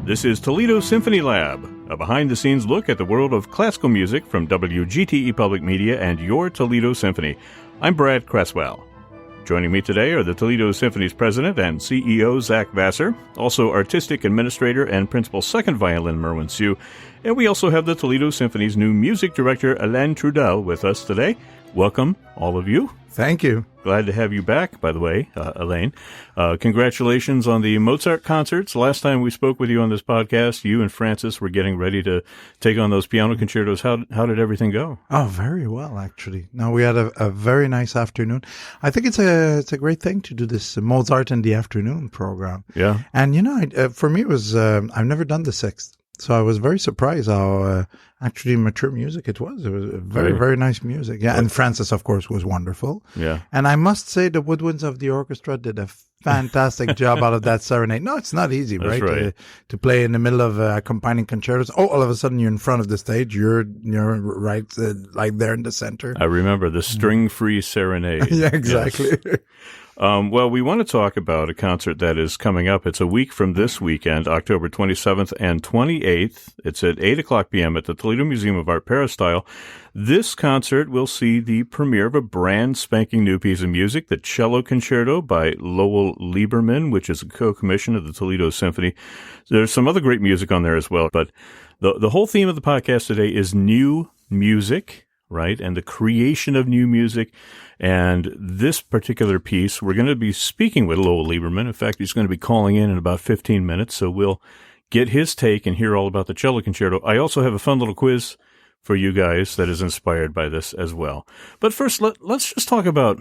This is Toledo Symphony Lab, a behind-the-scenes look at the world of classical music from WGTE Public Media and your Toledo Symphony. I'm Brad Cresswell. Joining me today are the Toledo Symphony's president and CEO, Zach Vassar, also artistic administrator and principal second violin, Merwin Siu, and we also have the Toledo Symphony's new music director, Alain Trudel, with us today. Welcome, all of you. Thank you. Glad to have you back, by the way, Alain. Congratulations on the Mozart concerts. Last time we spoke with you on this podcast, you and Francis were getting ready to take on those piano concertos. How did everything go? Oh, very well, actually. No, we had a very nice afternoon. I think it's a great thing to do this Mozart in the afternoon program. Yeah. And, for me, it was, I've never done the sixth. So I was very surprised how actually mature music it was. It was very, very nice music. Yeah, and Francis, of course, was wonderful. Yeah. And I must say the woodwinds of the orchestra did a fantastic job out of that serenade. No, it's not easy, That's right? To play in the middle of combining concertos. Oh, all of a sudden you're in front of the stage. You're right, like there in the center. I remember the string-free serenade. Yeah, exactly. Yes. Well, we want to talk about a concert that is coming up. It's a week from this weekend, October 27th and 28th. It's at 8 o'clock p.m. at the Toledo Museum of Art Peristyle. This concert will see the premiere of a brand spanking new piece of music, the Cello Concerto by Lowell Lieberman, which is a co-commission of the Toledo Symphony. There's some other great music on there as well, but the whole theme of the podcast today is new music, right? And the creation of new music. And this particular piece, we're going to be speaking with Lowell Lieberman. In fact, he's going to be calling in about 15 minutes. So we'll get his take and hear all about the Cello Concerto. I also have a fun little quiz for you guys that is inspired by this as well. But first, let's just talk about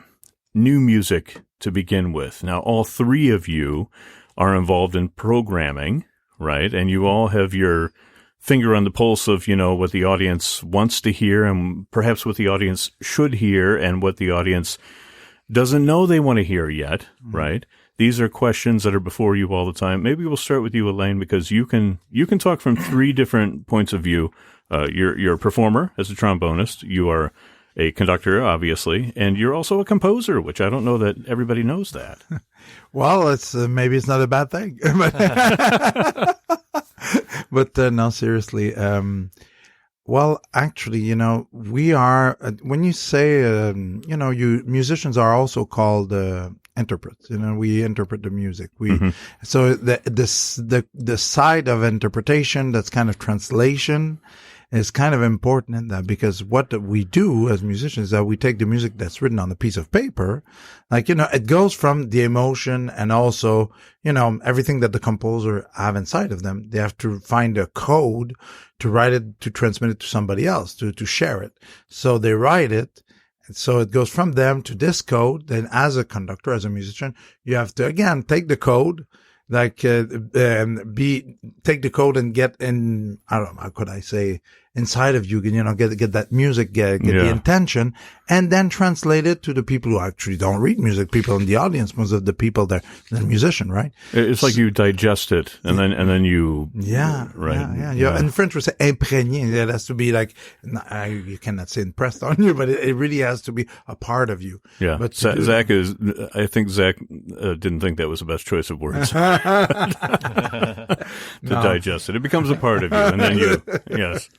new music to begin with. Now, all three of you are involved in programming, right? And you all have your finger on the pulse of, what the audience wants to hear and perhaps what the audience should hear and what the audience doesn't know they want to hear yet, right? These are questions that are before you all the time. Maybe we'll start with you, Alain, because you can talk from three different points of view. You're a performer as a trombonist. You are a conductor, obviously, and you're also a composer, which I don't know that everybody knows that. Well, it's maybe it's not a bad thing. But no, seriously. Well, actually, we are, when you say, musicians are also called interprets. We interpret the music. So the side of interpretation, that's kind of translation, is kind of important in that, because what we do as musicians is that we take the music that's written on a piece of paper, it goes from the emotion and also, everything that the composer have inside of them. They have to find a code to write it, to transmit it to somebody else, to share it. So they write it. So it goes from them to this code. Then as a conductor, as a musician, you have to, again, take the code, take the code and get in, I don't know, how could I say, inside of you, get that music, get the intention, and then translate it to the people who actually don't read music, people in the audience, most of the people they're musician, right? It's like you digest it and then you, right? Yeah. In French we say imprégné. It has to be like, you cannot say impressed on you, but it really has to be a part of you. Yeah. But I think Zach didn't think that was the best choice of words. Digest it. It becomes a part of you, and then yes.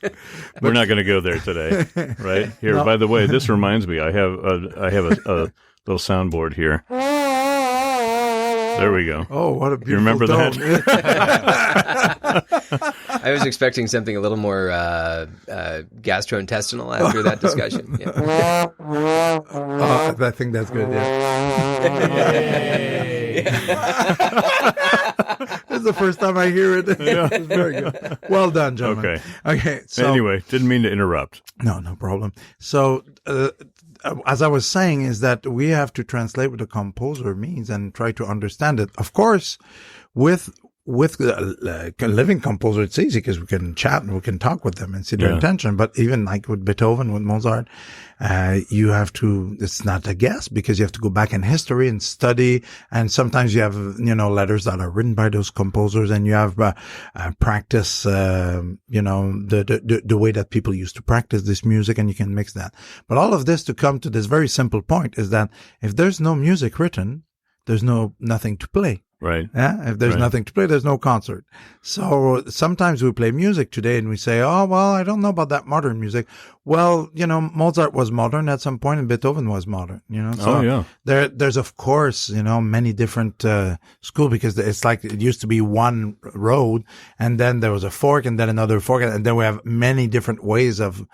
We're not going to go there today, right? Here, by the way, this reminds me, I have a little soundboard here. There we go. Oh, what a beautiful You remember tone. that? I was expecting something a little more gastrointestinal after that discussion. Yeah. I think that's good, This is the first time I hear it. It's very good. Well done, gentlemen. Okay. So, anyway, didn't mean to interrupt. No problem. So, as I was saying, is that we have to translate what the composer means and try to understand it. Of course, with a living composer, it's easy because we can chat and we can talk with them and see their intention. But even like with Beethoven, with Mozart, you have to, it's not a guess because you have to go back in history and study. And sometimes you have, letters that are written by those composers, and you have, practice, the way that people used to practice this music, and you can mix that. But all of this to come to this very simple point is that if there's no music written, there's nothing to play. Right. Yeah. If there's Right. nothing to play, there's no concert. So sometimes we play music today and we say, oh, well, I don't know about that modern music. Well, Mozart was modern at some point and Beethoven was modern, So Oh, yeah. there's of course, many different, schools, because it's like it used to be one road and then there was a fork and then another fork. And then we have many different ways of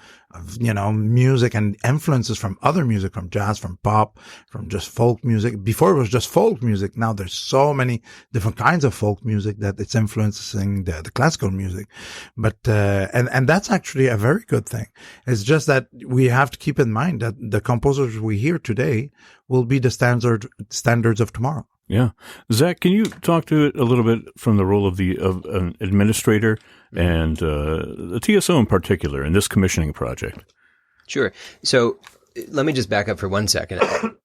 music and influences from other music, from jazz, from pop, from just folk music. Before it was just folk music. Now there's so many different kinds of folk music that it's influencing the classical music. But, and that's actually a very good thing. It's just that we have to keep in mind that the composers we hear today will be the standards of tomorrow. Yeah. Zach, can you talk to it a little bit from the role of an administrator and the TSO in particular in this commissioning project? Sure. So let me just back up for 1 second,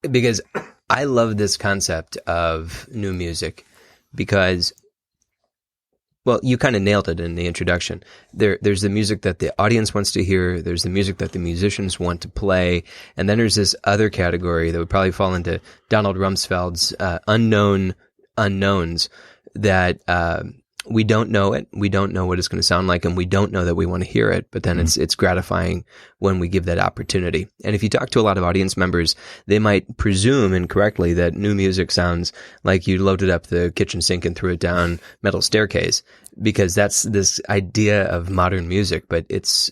because I love this concept of new music because, well, you kind of nailed it in the introduction. There's the music that the audience wants to hear. There's the music that the musicians want to play. And then there's this other category that would probably fall into Donald Rumsfeld's unknown unknowns that we don't know it. We don't know what it's going to sound like, and we don't know that we want to hear it. But then it's gratifying when we give that opportunity. And if you talk to a lot of audience members, they might presume incorrectly that new music sounds like you loaded up the kitchen sink and threw it down metal staircase, because that's this idea of modern music. But it's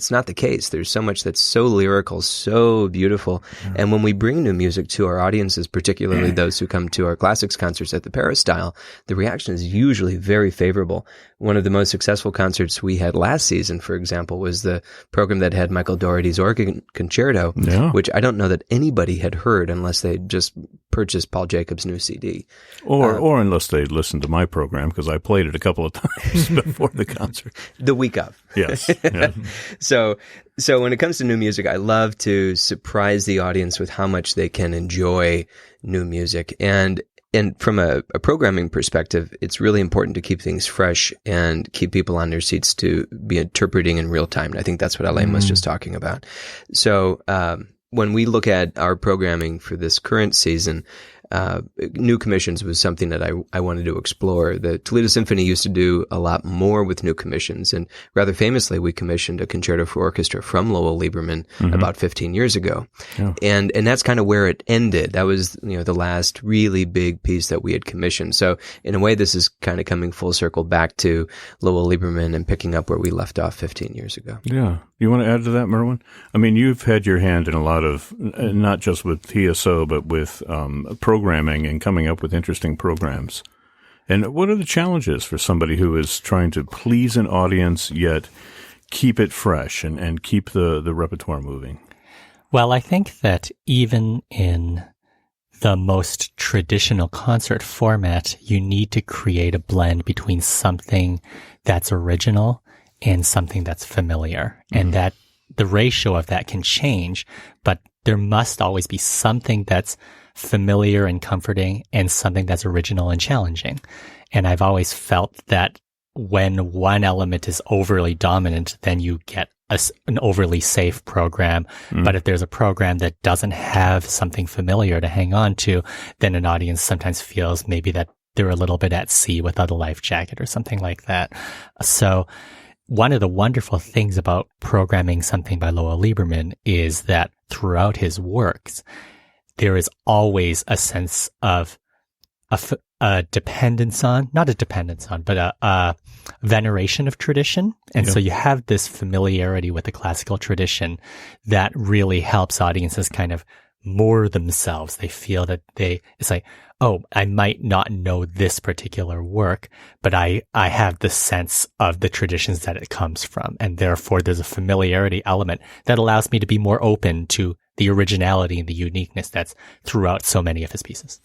not the case. There's so much that's so lyrical, so beautiful. And when we bring new music to our audiences, particularly those who come to our classics concerts at the Peristyle, the reaction is usually very favorable. One of the most successful concerts we had last season, for example, was the program that had Michael Dougherty's Organ Concerto, which I don't know that anybody had heard unless they just purchased Paul Jacobs' new CD. Or unless they listened to my program, because I played it a couple of times before the concert. The week of. Yes. Yeah. So when it comes to new music, I love to surprise the audience with how much they can enjoy new music. And from a programming perspective, it's really important to keep things fresh and keep people on their seats to be interpreting in real time. And I think that's what Alain was just talking about. So when we look at our programming for this current season, new commissions was something that I wanted to explore. The Toledo Symphony used to do a lot more with new commissions, and rather famously, we commissioned a concerto for orchestra from Lowell Lieberman about 15 years ago. Yeah. And that's kind of where it ended. That was, the last really big piece that we had commissioned. So in a way, this is kind of coming full circle back to Lowell Lieberman and picking up where we left off 15 years ago. Yeah. You want to add to that, Merwin? I mean, you've had your hand in a lot of, not just with TSO, but with programming and coming up with interesting programs. And what are the challenges for somebody who is trying to please an audience yet keep it fresh and keep the repertoire moving? Well, I think that even in the most traditional concert format, you need to create a blend between something that's original and something that's familiar. And that the ratio of that can change, but there must always be something that's familiar and comforting and something that's original and challenging. And I've always felt that when one element is overly dominant, then you get an overly safe program. But if there's a program that doesn't have something familiar to hang on to, then an audience sometimes feels maybe that they're a little bit at sea without a life jacket or something like that. So one of the wonderful things about programming something by Lowell Lieberman is that throughout his works, there is always a sense of a dependence on, not a dependence on, but a veneration of tradition. And so you have this familiarity with the classical tradition that really helps audiences kind of moor themselves. They feel that it's like, oh, I might not know this particular work, but I have the sense of the traditions that it comes from. And therefore there's a familiarity element that allows me to be more open to the originality and the uniqueness that's throughout so many of his pieces.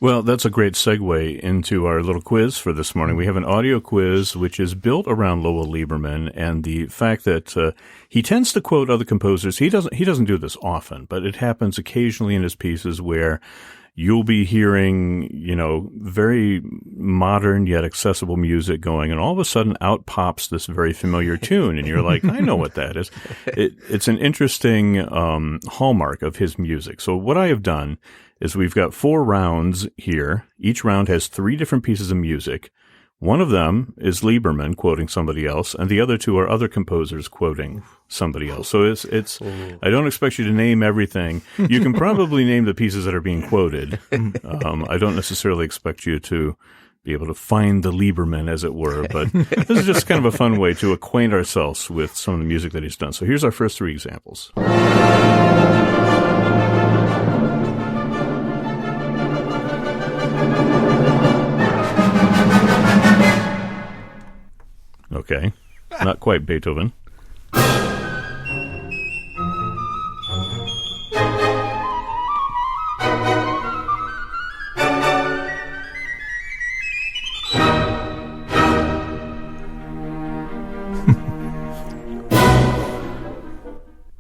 Well, that's a great segue into our little quiz for this morning. We have an audio quiz which is built around Lowell Lieberman and the fact that he tends to quote other composers. He doesn't do this often, but it happens occasionally in his pieces where you'll be hearing, very modern yet accessible music going, and all of a sudden out pops this very familiar tune, and you're like, I know what that is. It's an interesting hallmark of his music. So what I have done is we've got 4 rounds here. Each round has 3 different pieces of music. One of them is Lieberman quoting somebody else, and the other 2 are other composers quoting somebody else. So it's. I don't expect you to name everything. You can probably name the pieces that are being quoted. I don't necessarily expect you to be able to find the Lieberman, as it were, but this is just kind of a fun way to acquaint ourselves with some of the music that he's done. So here's our first 3 examples. Okay, not quite Beethoven.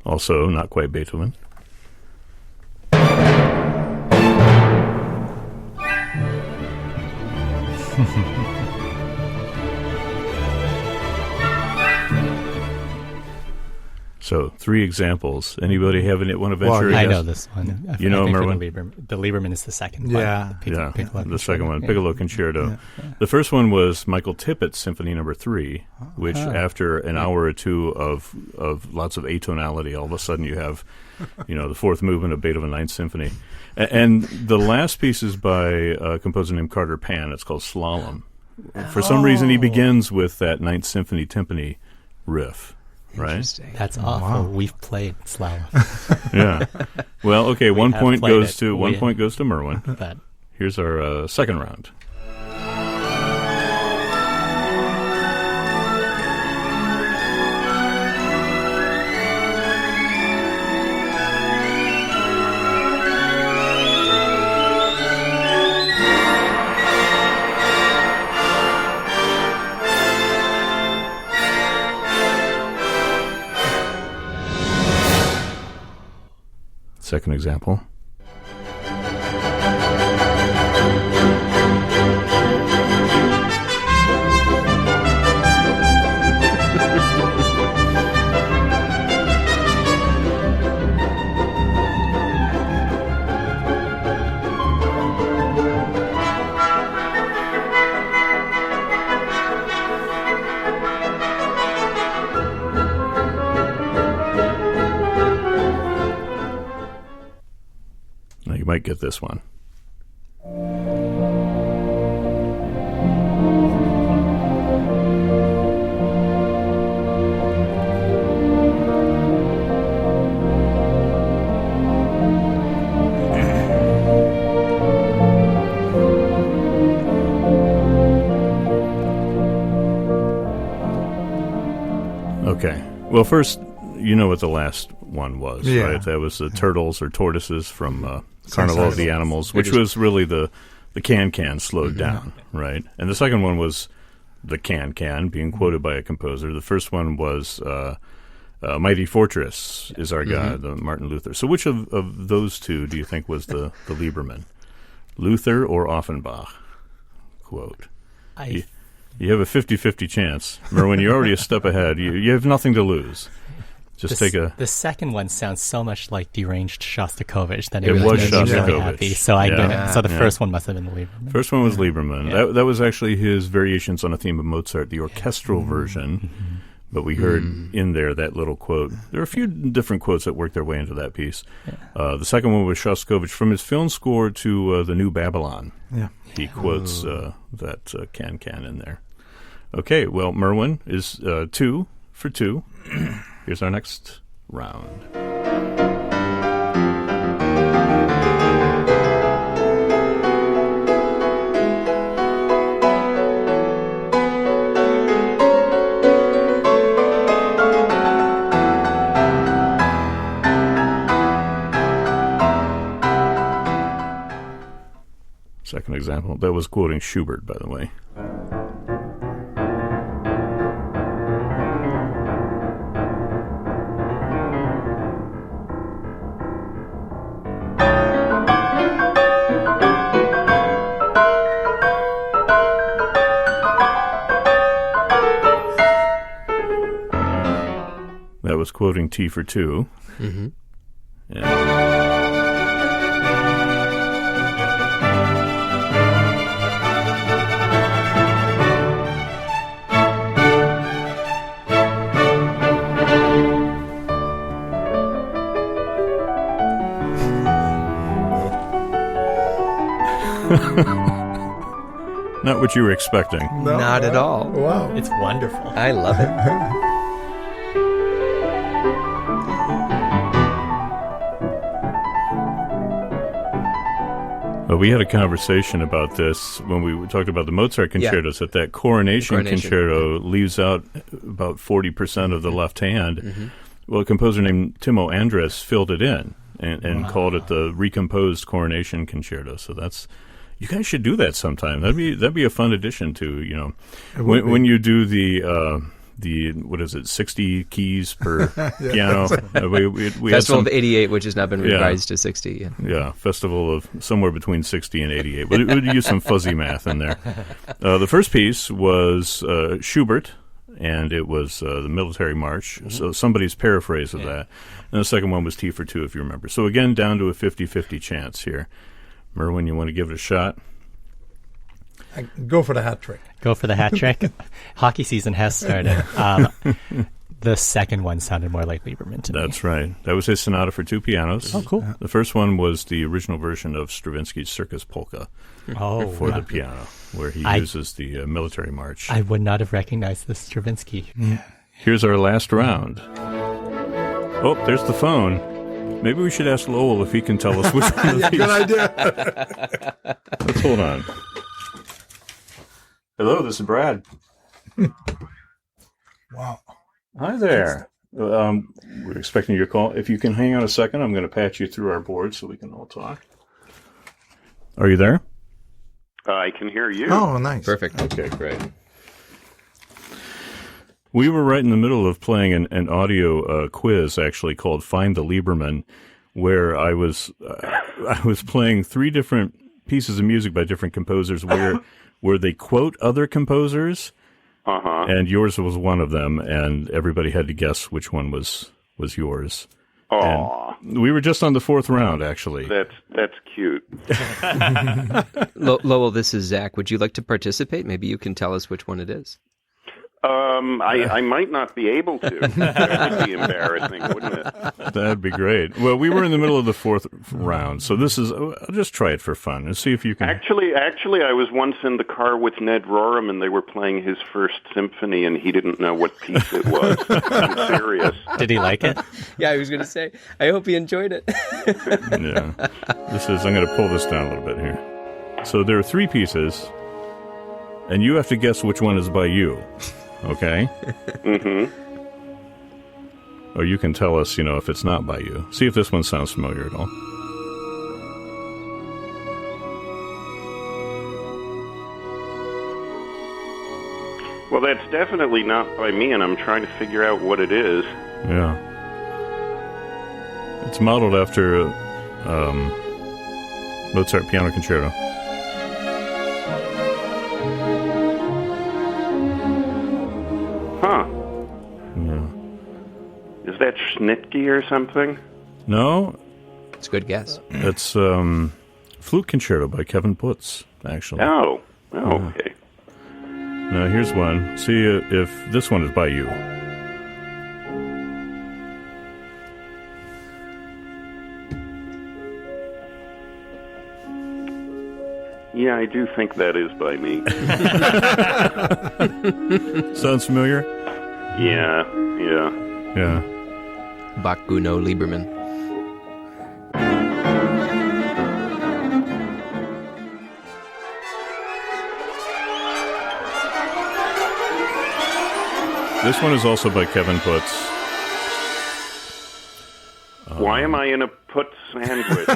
Also, not quite Beethoven. So 3 examples. Anybody have want to venture? Well, I a guess? know this one. You know, I think Merwin? The Lieberman is the second Yeah. one. The second one, Piccolo Concerto. Yeah. The first one was Michael Tippett's Symphony No. 3, which after an hour or 2 of lots of atonality, all of a sudden you have, the 4th movement of Beethoven Ninth Symphony. And the last piece is by a composer named Carter Pan. It's called Slalom. For some reason, he begins with that Ninth Symphony timpani riff. Right? That's awful. Wow. We've played Slalom. Yeah. Well, okay. One point goes to Merwin. But here's our second round. Second example. You might get this one. Okay. Well, first, you know what the last one was, right? That was the turtles or tortoises from Carnival of the Animals, which was really the can slowed down, right? And the second one was the can being quoted by a composer. The first one was Mighty Fortress is Our God, the Martin Luther. So which of those 2 do you think was the Lieberman? Luther or Offenbach? Quote. You have a 50-50 chance. Merwin, you're already a step ahead. You have nothing to lose. The second one sounds so much like Deranged Shostakovich that it was Shostakovich. Really happy. So so the first one must have been the Lieberman. First one was Lieberman. Yeah. That was actually his variations on a theme of Mozart, the orchestral version. But we heard in there that little quote. There are a few different quotes that worked their way into that piece. Yeah. The second one was Shostakovich from his film score to The New Babylon. Yeah. He quotes that can in there. Okay, well, Merwin is 2 for 2. Here's our next round. Second example. That was quoting Schubert, by the way. quoting T for two. Mm-hmm. Not what you were expecting. No, Not at all. Wow. It's wonderful. I love it. We had a conversation about this when we talked about the Mozart concertos, that coronation concerto leaves out about 40% of the left hand. Mm-hmm. Well, a composer named Timo Andres filled it in and called it the recomposed coronation concerto. So you guys should do that sometime. That'd be a fun addition to, when you do the 60 keys per piano. We Festival of 88, which has now been revised to 60. Yeah, festival of somewhere between 60 and 88. But we'd use some fuzzy math in there. The first piece was Schubert, and it was the Military March. Mm-hmm. So somebody's paraphrase of that. And the second one was T for two, if you remember. So again, down to a 50-50 chance here. Merwin, you want to give it a shot? Go for the hat trick. Go for the hat trick. Hockey season has started. The second one sounded more like Lieberman to me. That's right. That was his sonata for two pianos. Oh, cool. The first one was the original version of Stravinsky's Circus Polka for the piano, where he uses the Military March. I would not have recognized the Stravinsky. Yeah. Here's our last round. Oh, there's the phone. Maybe we should ask Lowell if he can tell us which one of these. Good idea. Let's hold on. Hello, this is Brad. Wow. Hi there. We're expecting your call. If you can hang on a second, I'm going to patch you through our board so we can all talk. Are you there? I can hear you. Oh, nice. Perfect. Okay, great. We were right in the middle of playing an audio quiz, actually, called Find the Lieberman, where I was playing three different pieces of music by different composers where they quote other composers, and yours was one of them, and everybody had to guess which one was yours. Aw. And we were just on the fourth round, actually. That's cute. Lowell, this is Zach. Would you like to participate? Maybe you can tell us which one it is. I might not be able to. That would be embarrassing, wouldn't it? That'd be great. Well, we were in the middle of the fourth round, so this is. I'll just try it for fun and see if you can. Actually, I was once in the car with Ned Rorem, and they were playing his first symphony, and he didn't know what piece it was. I'm serious. Did he like it? Yeah, I was going to say, I hope he enjoyed it. Yeah. I'm going to pull this down a little bit here. So there are three pieces, and you have to guess which one is by you. Okay? Mm-hmm. Or you can tell us, if it's not by you. See if this one sounds familiar at all. Well, that's definitely not by me, and I'm trying to figure out what it is. Yeah. It's modeled after Mozart Piano Concerto. Huh. Yeah. Is that Schnitke or something? No, It's a good guess. it's Flute Concerto by Kevin Putz, actually. Oh, okay. Now, here's one. See if this one is by you. Yeah, I do think that is by me. Sounds familiar? Yeah. Yeah. Bach, Gounod, Lieberman. This one is also by Kevin Putz. Why am I in a put sandwich?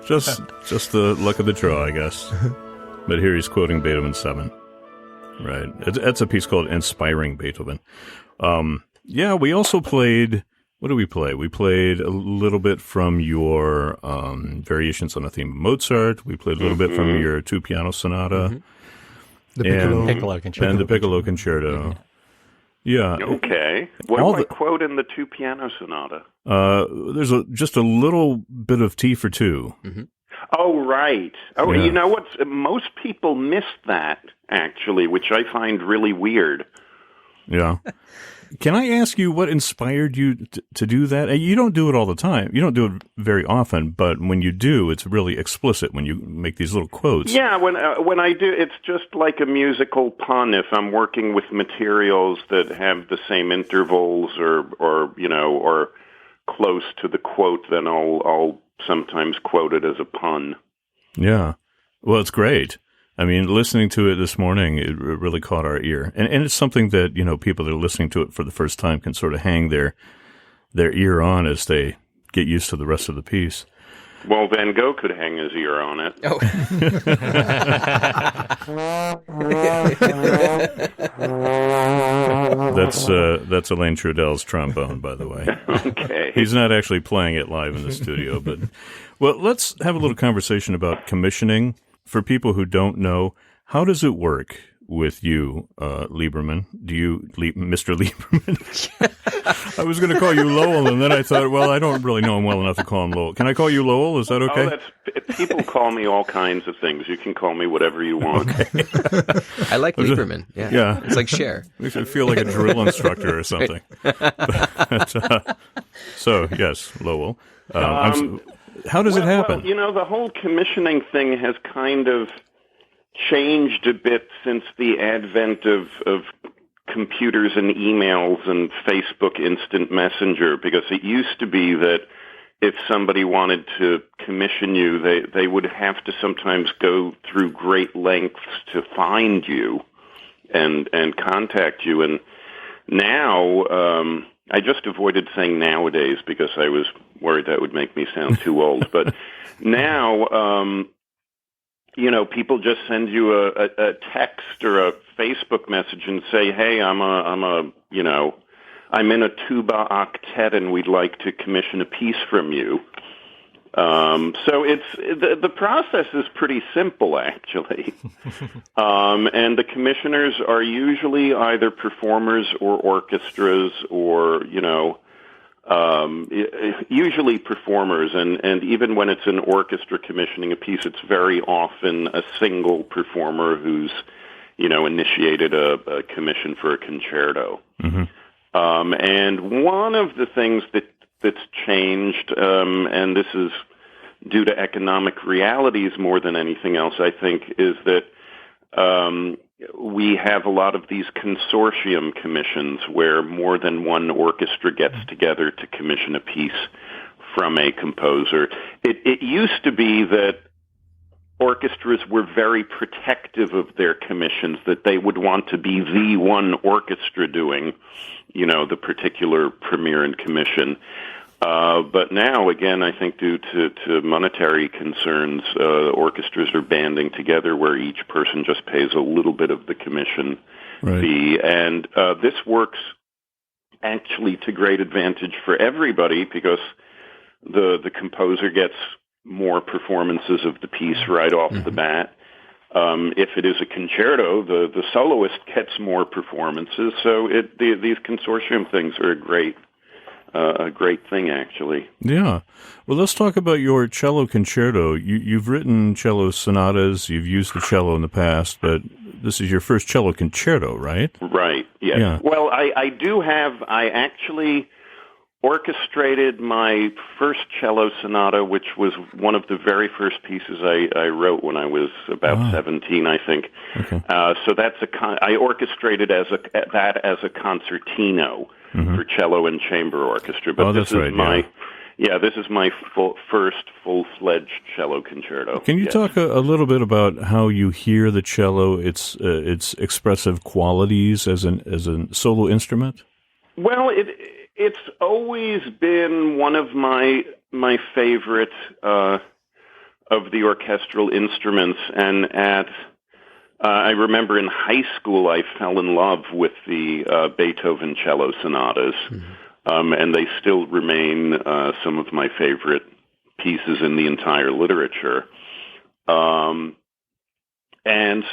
Just the luck of the draw, I guess. But here he's quoting Beethoven 7. Right. It's a piece called Inspiring Beethoven. Yeah, we also played... What did we play? We played a little bit from your variations on the theme of Mozart. We played a little bit from your two-piano sonata. The piccolo. Piccolo concerto. And the Piccolo Concerto. Yeah. Okay. What All do I the- quote in the two piano sonata? There's just a little bit of T for two. Oh, right. Oh, Yeah. you know what? Most people miss that, actually, which I find really weird. Yeah. Can I ask you what inspired you to do that? You don't do it all the time. You don't do it very often, but when you do, it's really explicit when you make these little quotes. Yeah, when I do, it's just like a musical pun. If I'm working with materials that have the same intervals or close to the quote, then I'll sometimes quote it as a pun. Yeah. Well, it's great. I mean, listening to it this morning, it really caught our ear. And it's something that, people that are listening to it for the first time can sort of hang their ear on as they get used to the rest of the piece. Well, Van Gogh could hang his ear on it. Oh. That's Elaine Trudell's trombone, by the way. Okay. He's not actually playing it live in the studio, but well, let's have a little conversation about commissioning. For people who don't know, how does it work with you, Lieberman? Mr. Lieberman? I was going to call you Lowell, and then I thought, well, I don't really know him well enough to call him Lowell. Can I call you Lowell? Is that okay? People call me all kinds of things. You can call me whatever you want. Okay. I like Lieberman. Yeah. It's like Cher. Makes me feel like a drill instructor or something. So, yes, Lowell. How does it happen? Well, the whole commissioning thing has kind of changed a bit since the advent of computers and emails and Facebook Instant Messenger, because it used to be that if somebody wanted to commission you, they would have to sometimes go through great lengths to find you and contact you. And now, I just avoided saying nowadays because I was worried that would make me sound too old. But now, people just send you a text or a Facebook message and say, "Hey, I'm in a tuba octet and we'd like to commission a piece from you." So the process is pretty simple, actually. And the commissioners are usually either performers or orchestras or, usually performers. And even when it's an orchestra commissioning a piece, it's very often a single performer who's, initiated a commission for a concerto. Mm-hmm. And one of the things that's changed, and this is due to economic realities more than anything else, I think, is that we have a lot of these consortium commissions where more than one orchestra gets together to commission a piece from a composer. It used to be that orchestras were very protective of their commissions, that they would want to be the one orchestra doing, the particular premiere and commission. But now, again, I think due to monetary concerns, orchestras are banding together where each person just pays a little bit of the commission fee. And this works actually to great advantage for everybody because the composer gets more performances of the piece right off the bat. If it is a concerto, the soloist gets more performances. So these consortium things are a great thing, actually. Yeah. Well, let's talk about your cello concerto. You've written cello sonatas. You've used the cello in the past, but this is your first cello concerto, right? Right. Yes. Yeah. Well, I actually orchestrated my first cello sonata, which was one of the very first pieces I wrote when I was about 17, I think. Okay. So I orchestrated that as a concertino for cello and chamber orchestra. But this is my first full-fledged cello concerto. Can you talk a little bit about how you hear the cello, its expressive qualities as a solo instrument? Well, it's always been one of my favorite of the orchestral instruments, and I remember in high school I fell in love with the Beethoven cello sonatas, and they still remain some of my favorite pieces in the entire literature. And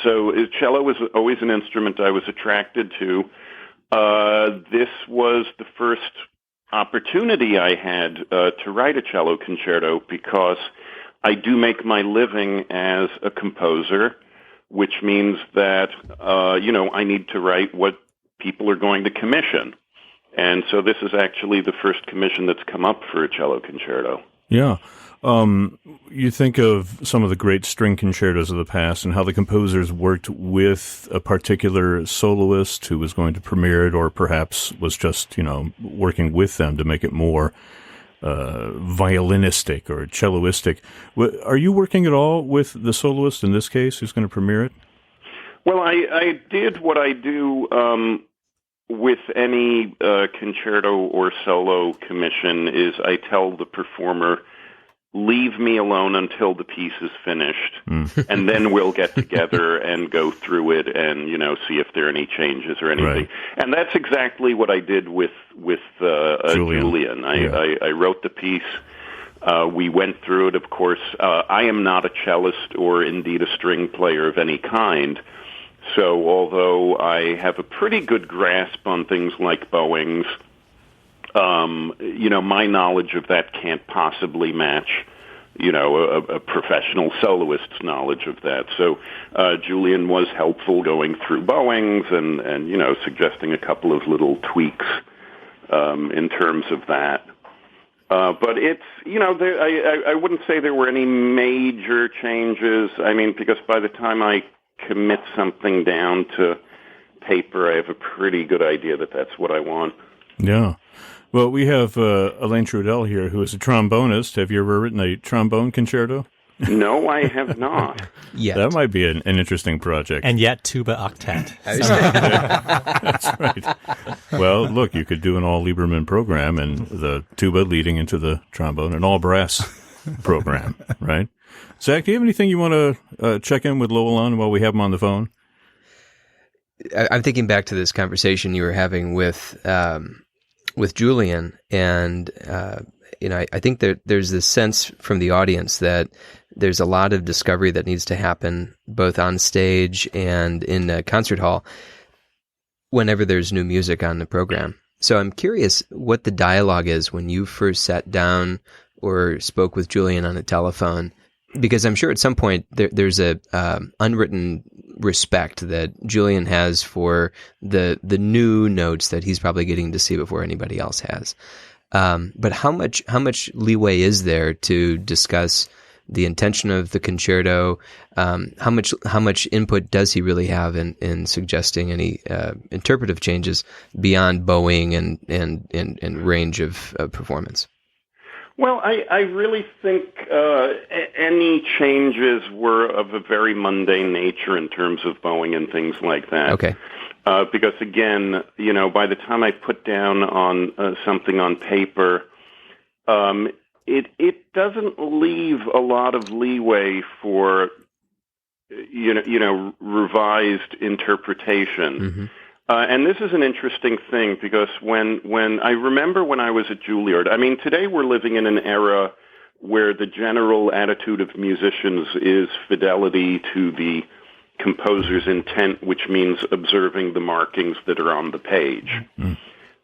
so cello was always an instrument I was attracted to. This was the first opportunity I had to write a cello concerto because I do make my living as a composer, which means that, I need to write what people are going to commission. And so this is actually the first commission that's come up for a cello concerto. Yeah. You think of some of the great string concertos of the past and how the composers worked with a particular soloist who was going to premiere it, or perhaps was just, working with them to make it more violinistic or celloistic. Are you working at all with the soloist in this case who's going to premiere it? Well, I did what I do with any concerto or solo commission is I tell the performer, leave me alone until the piece is finished, and then we'll get together and go through it and, see if there are any changes or anything. Right. And that's exactly what I did with Julian. I wrote the piece. We went through it, of course. I am not a cellist or indeed a string player of any kind. So although I have a pretty good grasp on things like bowings, my knowledge of that can't possibly match, a professional soloist's knowledge of that. So Julian was helpful going through bowings and suggesting a couple of little tweaks in terms of that. But it's, I wouldn't say there were any major changes. I mean, because by the time I commit something down to paper, I have a pretty good idea that that's what I want. Yeah. Well, we have Elaine Trudell here, who is a trombonist. Have you ever written a trombone concerto? No, I have not. Yet. That might be an interesting project. And yet tuba octet. That's right. Well, look, you could do an all Lieberman program and the tuba leading into the trombone, an all brass program, right? Zach, do you have anything you want to check in with Lowell on while we have him on the phone? I'm thinking back to this conversation you were having with Julian, and I think there's this sense from the audience that there's a lot of discovery that needs to happen both on stage and in a concert hall whenever there's new music on the program. So I'm curious what the dialogue is when you first sat down or spoke with Julian on a telephone, because I'm sure at some point there's a unwritten respect that Julian has for the new notes that he's probably getting to see before anybody else has. But how much leeway is there to discuss the intention of the concerto? How much input does he really have in suggesting any interpretive changes beyond bowing and range of performance? Well, I really think any changes were of a very mundane nature in terms of bowing and things like that. Okay. Because again, by the time I put down on something on paper, it doesn't leave a lot of leeway for revised interpretation. Mm-hmm. And this is an interesting thing because when I remember when I was at Juilliard, I mean, today we're living in an era where the general attitude of musicians is fidelity to the composer's intent, which means observing the markings that are on the page. Mm-hmm.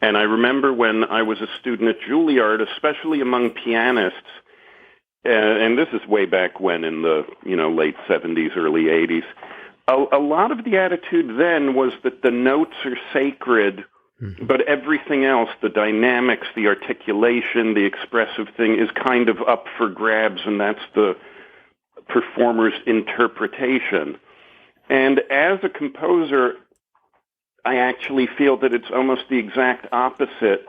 And I remember when I was a student at Juilliard, especially among pianists, and this is way back when in the late 70s, early 80s, a lot of the attitude then was that the notes are sacred, but everything else, the dynamics, the articulation, the expressive thing is kind of up for grabs, and that's the performer's interpretation. And as a composer, I actually feel that it's almost the exact opposite,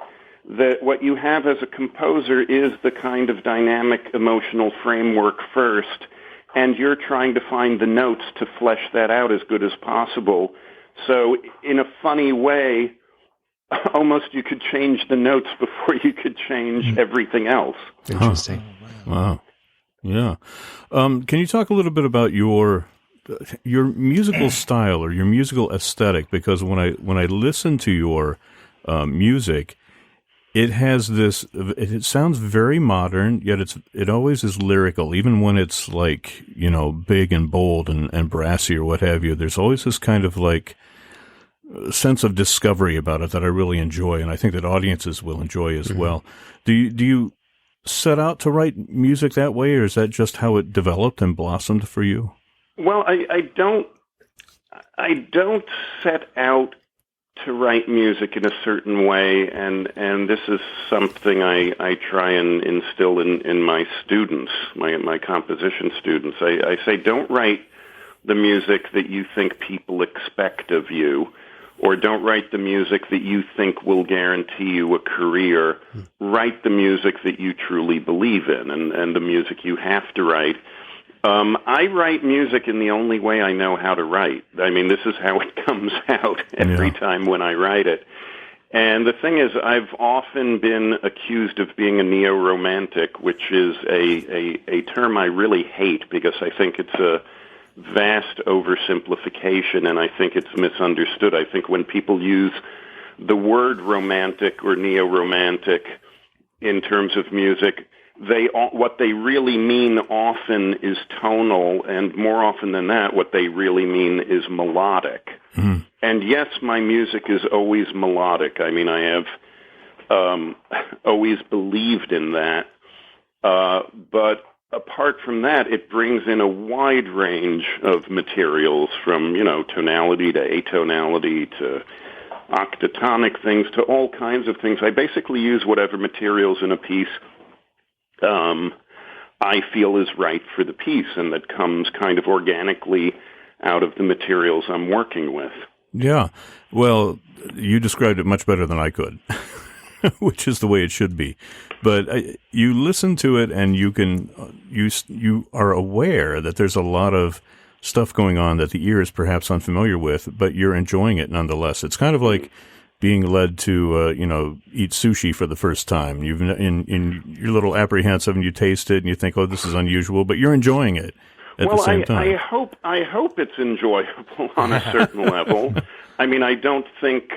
that what you have as a composer is the kind of dynamic emotional framework first, and you're trying to find the notes to flesh that out as good as possible. So in a funny way, almost you could change the notes before you could change everything else. Interesting. Huh. Wow. Yeah. Can you talk a little bit about your musical style or your musical aesthetic? Because when I listen to your music, it has this. It sounds very modern, yet it always is lyrical, even when it's like big and bold and brassy or what have you. There's always this kind of like sense of discovery about it that I really enjoy, and I think that audiences will enjoy as well. Do you set out to write music that way, or is that just how it developed and blossomed for you? Well, I don't set out to write music in a certain way, and this is something I try and instill in my students, my composition students. I say, don't write the music that you think people expect of you, or don't write the music that you think will guarantee you a career. Write the music that you truly believe in, and the music you have to write. I write music in the only way I know how to write. I mean, this is how it comes out every time when I write it. And the thing is, I've often been accused of being a neo-romantic, which is a term I really hate because I think it's a vast oversimplification, and I think it's misunderstood. I think when people use the word romantic or neo-romantic in terms of music, what they really mean often is tonal, and more often than that, what they really mean is melodic. Mm. And yes, my music is always melodic. I mean, I have always believed in that. But apart from that, it brings in a wide range of materials from, tonality to atonality to octatonic things to all kinds of things. I basically use whatever materials in a piece I feel is right for the piece, and that comes kind of organically out of the materials I'm working with. Yeah. Well, you described it much better than I could, which is the way it should be. But you listen to it, and you are aware that there's a lot of stuff going on that the ear is perhaps unfamiliar with, but you're enjoying it nonetheless. It's kind of like being led to, eat sushi for the first time. You're a little apprehensive, and you taste it, and you think, "Oh, this is unusual," but you're enjoying it at the same time. I hope it's enjoyable on a certain level. I mean, I don't think,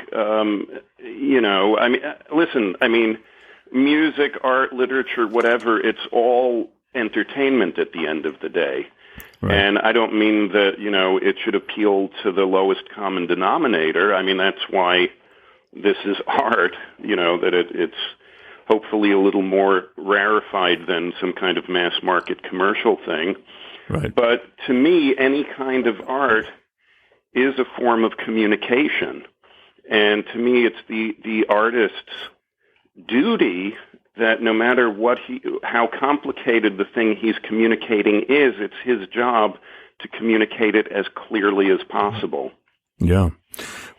listen. I mean, music, art, literature, whatever. It's all entertainment at the end of the day. Right. And I don't mean that, it should appeal to the lowest common denominator. I mean, that's why this is art, that it's hopefully a little more rarefied than some kind of mass market commercial thing. Right. But to me, any kind of art is a form of communication. And to me, it's the artist's duty that no matter how complicated the thing he's communicating is, it's his job to communicate it as clearly as possible. Yeah.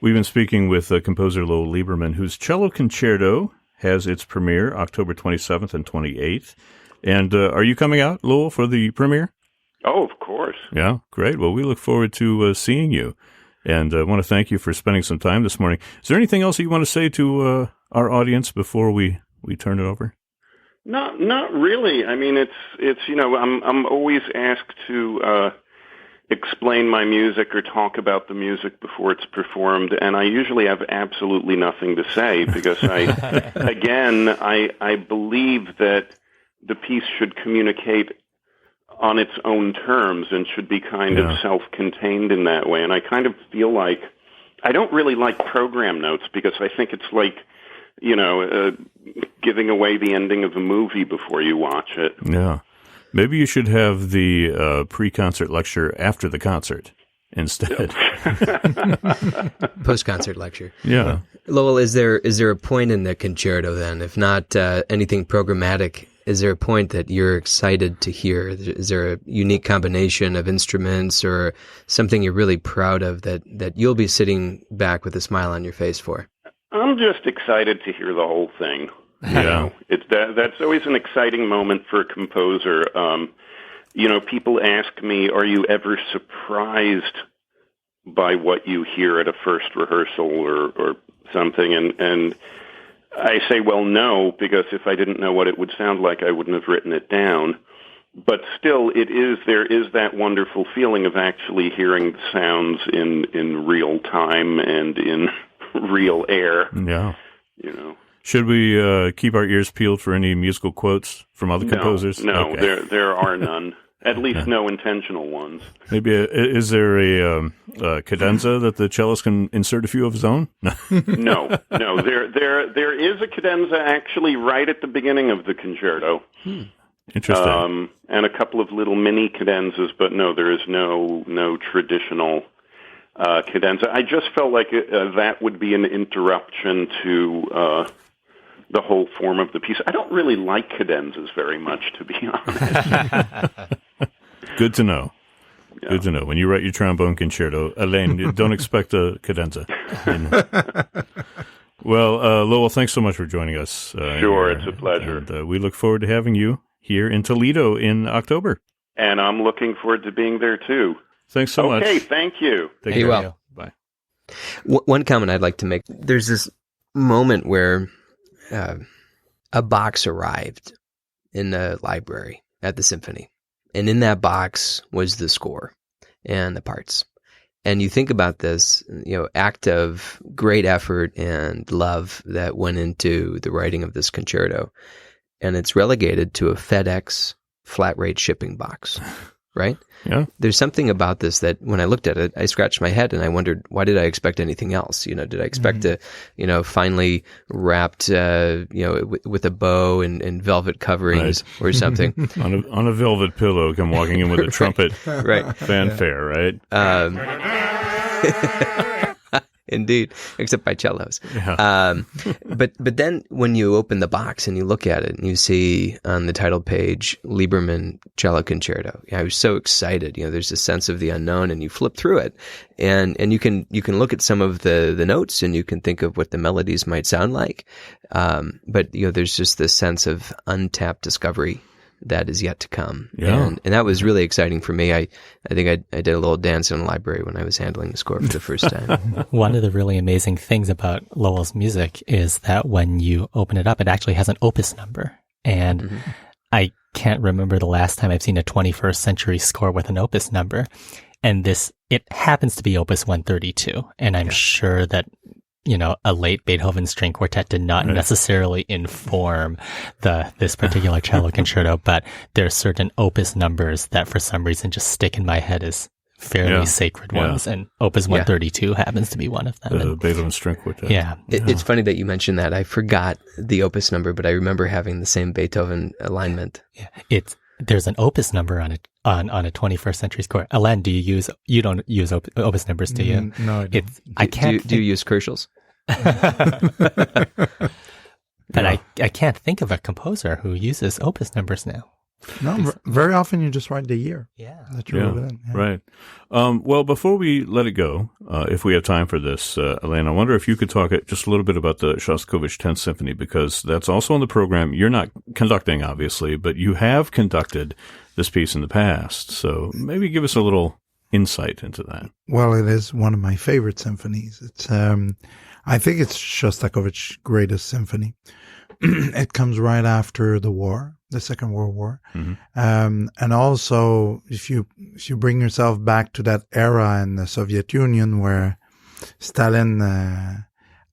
We've been speaking with composer Lowell Lieberman, whose cello concerto has its premiere October 27th and 28th. And are you coming out, Lowell, for the premiere? Oh, of course. Yeah, great. Well, we look forward to seeing you. And I want to thank you for spending some time this morning. Is there anything else you want to say to our audience before we turn it over? Not really. I mean, it's I'm always asked to explain my music or talk about the music before it's performed, and I usually have absolutely nothing to say because I believe that the piece should communicate on its own terms and should be kind of self-contained in that way. And I kind of feel like I don't really like program notes because I think it's like, giving away the ending of a movie before you watch it. Yeah. Maybe you should have the pre-concert lecture after the concert instead. Post-concert lecture. Yeah. Lowell, is there a point in the concerto then, if not anything programmatic, is there a point that you're excited to hear? Is there a unique combination of instruments or something you're really proud of that you'll be sitting back with a smile on your face for? I'm just excited to hear the whole thing. Yeah. That's always an exciting moment for a composer. People ask me, are you ever surprised by what you hear at a first rehearsal or something? And I say, well, no, because if I didn't know what it would sound like, I wouldn't have written it down. But still, there is that wonderful feeling of actually hearing the sounds in real time and in real air. Yeah. Should we keep our ears peeled for any musical quotes from other composers? No, okay. There are none. At least no intentional ones. Maybe is there a cadenza that the cellist can insert a few of his own? No. There is a cadenza actually right at the beginning of the concerto. Interesting. And a couple of little mini cadenzas, but no, there is no traditional cadenza. I just felt like that would be an interruption to the whole form of the piece. I don't really like cadenzas very much, to be honest. Good to know. Yeah. Good to know. When you write your trombone concerto, Alain, don't expect a cadenza. Well, Lowell, thanks so much for joining us. Sure, it's a pleasure. And, we look forward to having you here in Toledo in October. And I'm looking forward to being there, too. Thanks so much. Okay, thank you. Take Hey, care. well. Bye. One comment I'd like to make. There's this moment where a box arrived in the library at the symphony. And in that box was the score and the parts. And you think about this, act of great effort and love that went into the writing of this concerto. And it's relegated to a FedEx flat rate shipping box, right? Yeah. There's something about this that when I looked at it, I scratched my head and I wondered, why did I expect anything else? Did I expect a, finely wrapped, with a bow and velvet coverings or something? on a velvet pillow, come walking in with a trumpet. Right. Fanfare, right? Indeed, except by cellos. Yeah. But then when you open the box and you look at it and you see on the title page, Lieberman Cello Concerto, I was so excited. There's a sense of the unknown and you flip through it and you can look at some of the notes and you can think of what the melodies might sound like. But there's just this sense of untapped discovery that is yet to come. Yeah. And that was really exciting for me. I think I did a little dance in the library when I was handling the score for the first time. One of the really amazing things about Lowell's music is that when you open it up, it actually has an opus number. And I can't remember the last time I've seen a 21st century score with an opus number. And it happens to be opus 132. And I'm sure that a late Beethoven string quartet did not necessarily inform this particular cello concerto, but there are certain opus numbers that for some reason just stick in my head as fairly sacred ones, and opus 132 happens to be one of them. The Beethoven string quartet. Yeah. It's funny that you mentioned that. I forgot the opus number, but I remember having the same Beethoven alignment. Yeah. There's an opus number on a 21st century score. Alain, you don't use opus numbers, do you? No, I don't. I can't. Do you use Kerschel's? But I can't think of a composer who uses opus numbers now. No, very often you just write the year that you wrote it in. Yeah. Right. Well, before we let it go, if we have time for this, Alain, I wonder if you could talk just a little bit about the Shostakovich 10th Symphony, because that's also on the program. You're not conducting, obviously, but you have conducted this piece in the past. So maybe give us a little insight into that. Well, it is one of my favorite symphonies. It's, I think it's Shostakovich's greatest symphony. It comes right after the war, the Second World War. And also, if you bring yourself back to that era in the Soviet Union where Stalin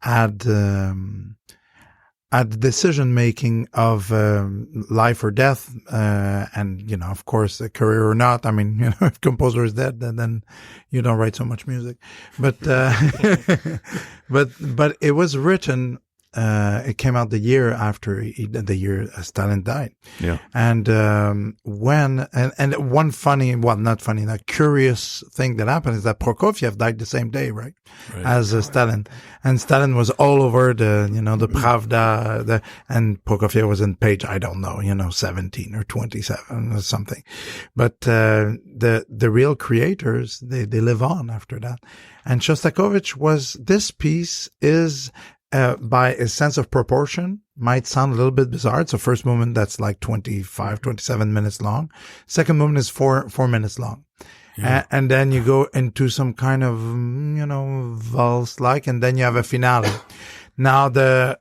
had decision making of life or death, and of course, a career or not. I mean, if composer is dead, then you don't write so much music. But but it was written. It came out the year after the year Stalin died. Yeah. And one funny, well, not funny, that curious thing that happened is that Prokofiev died the same day, right? As Stalin. And Stalin was all over the Pravda, and Prokofiev was in page, I don't know, 17 or 27 or something. But, the real creators, they live on after that. And Shostakovich this piece is, by a sense of proportion, might sound a little bit bizarre. It's a first movement that's like 27 minutes long. Second movement is 4 minutes long. Yeah. And then you go into some kind of, valse-like, and then you have a finale. Now,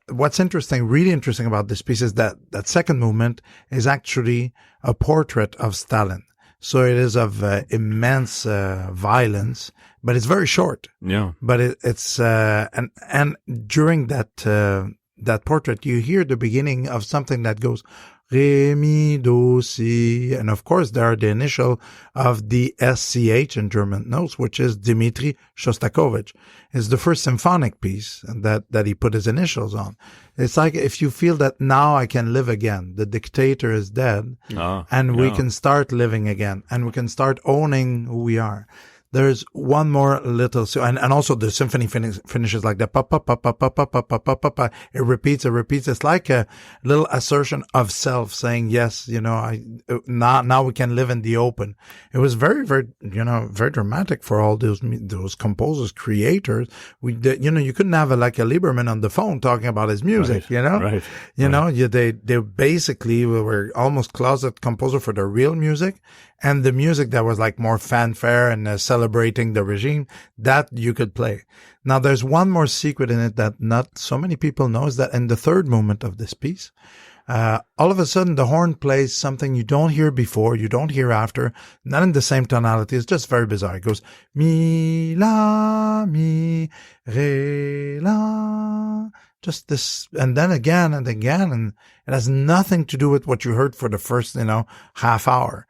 what's really interesting about this piece is that second movement is actually a portrait of Stalin. So it is of immense violence, but it's very short. Yeah. But it's and during that portrait, you hear the beginning of something that goes Re, mi, do, si. And of course, there are the initial of the SCH in German notes, which is Dmitri Shostakovich. It's the first symphonic piece that he put his initials on. It's like if you feel that now I can live again, the dictator is dead, and we can start living again, and we can start owning who we are. There's one more little, and also the symphony finishes like that. Pa, pa, pa, pa, pa, pa, pa, pa, pa, pa. It repeats. It's like a little assertion of self saying, yes, now we can live in the open. It was very, very, very dramatic for all those composers, creators. You couldn't have a Lieberman on the phone talking about his music, Right. They basically were almost closet composer for the real music. And the music that was like more fanfare and celebrating the regime, that you could play. Now, there's one more secret in it that not so many people know, is that in the third movement of this piece, all of a sudden the horn plays something you don't hear before, you don't hear after, not in the same tonality. It's just very bizarre. It goes mi, la, mi, re, la. Just this, and then again and again, and it has nothing to do with what you heard for the first, half hour.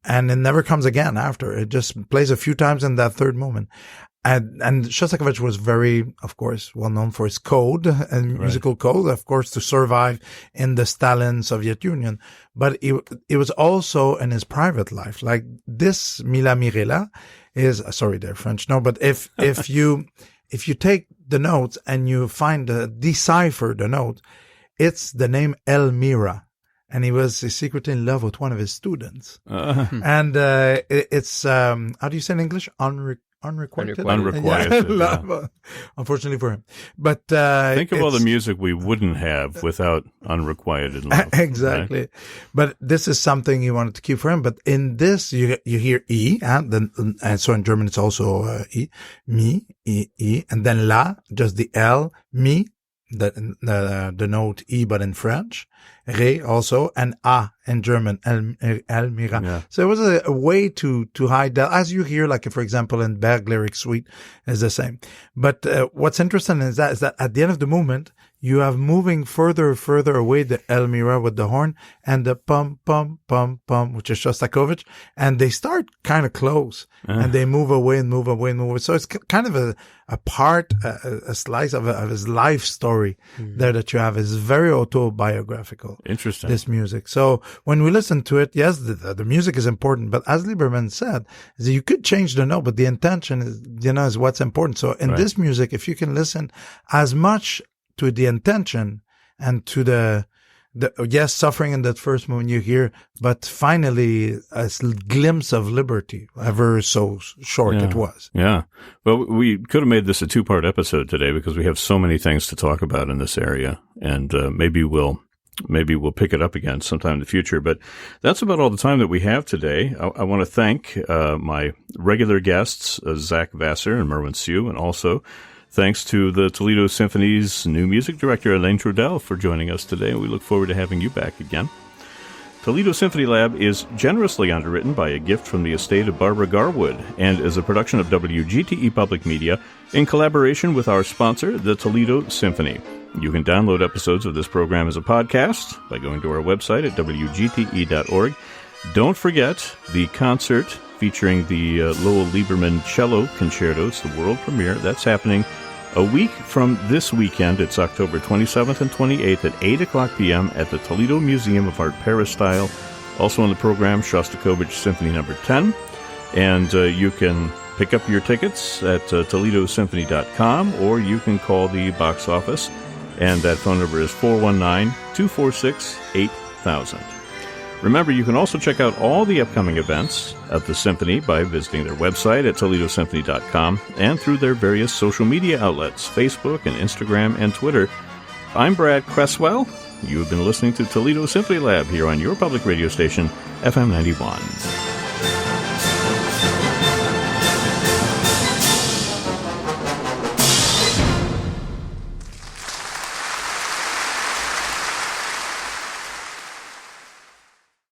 And it never comes again after. It just plays a few times in that third moment. And Shostakovich was very, of course, well known for his code and musical code, of course, to survive in the Stalin Soviet Union. But it was also in his private life. Like this Mila Mirela is, sorry, they're French, no, but if you take the notes and you decipher the note, it's the name Elmira. And he was secretly in love with one of his students. And it's, how do you say in English? Unrequited? Unrequited. Yeah. Unfortunately for him. But think of all the music we wouldn't have without unrequited love. Exactly. Right? But this is something he wanted to keep for him. But in this, you hear E, and so in German it's also E, mi, E, and then la, just the L, mi, the note E, but in French, re also, and a in German, Elmira. Yeah. So it was a way to hide that, as you hear, like for example in Berg Lyric Suite, is the same. But what's interesting is that at the end of the movement, you have moving further away the Elmira with the horn and the pum, pum, pum, pum, which is Shostakovich. And they start kind of close and they move away and move away and move away. So it's kind of a slice of his life story there that you have. Is very autobiographical. Interesting. This music. So when we listen to it, yes, the music is important, but as Lieberman said, is you could change the note, but the intention is what's important. So in this music, if you can listen as much to the intention and to the suffering in that first moment you hear, but finally a glimpse of liberty, ever so short it was. Yeah. Well, we could have made this a 2-part episode today because we have so many things to talk about in this area, and maybe we'll pick it up again sometime in the future. But that's about all the time that we have today. I want to thank my regular guests, Zach Vassar and Merwin Siu, and also thanks to the Toledo Symphony's new music director, Alain Trudel, for joining us today. We look forward to having you back again. Toledo Symphony Lab is generously underwritten by a gift from the estate of Barbara Garwood and is a production of WGTE Public Media in collaboration with our sponsor, the Toledo Symphony. You can download episodes of this program as a podcast by going to our website at wgte.org. Don't forget the concert featuring the Lowell Lieberman Cello Concerto. It's the world premiere. That's happening a week from this weekend. It's October 27th and 28th at 8 o'clock p.m. at the Toledo Museum of Art Peristyle. Also on the program, Shostakovich Symphony No. 10. And you can pick up your tickets at toledosymphony.com, or you can call the box office, and that phone number is 419-246-8000. Remember, you can also check out all the upcoming events at the Symphony by visiting their website at toledosymphony.com and through their various social media outlets, Facebook and Instagram and Twitter. I'm Brad Cresswell. You have been listening to Toledo Symphony Lab here on your public radio station, FM 91.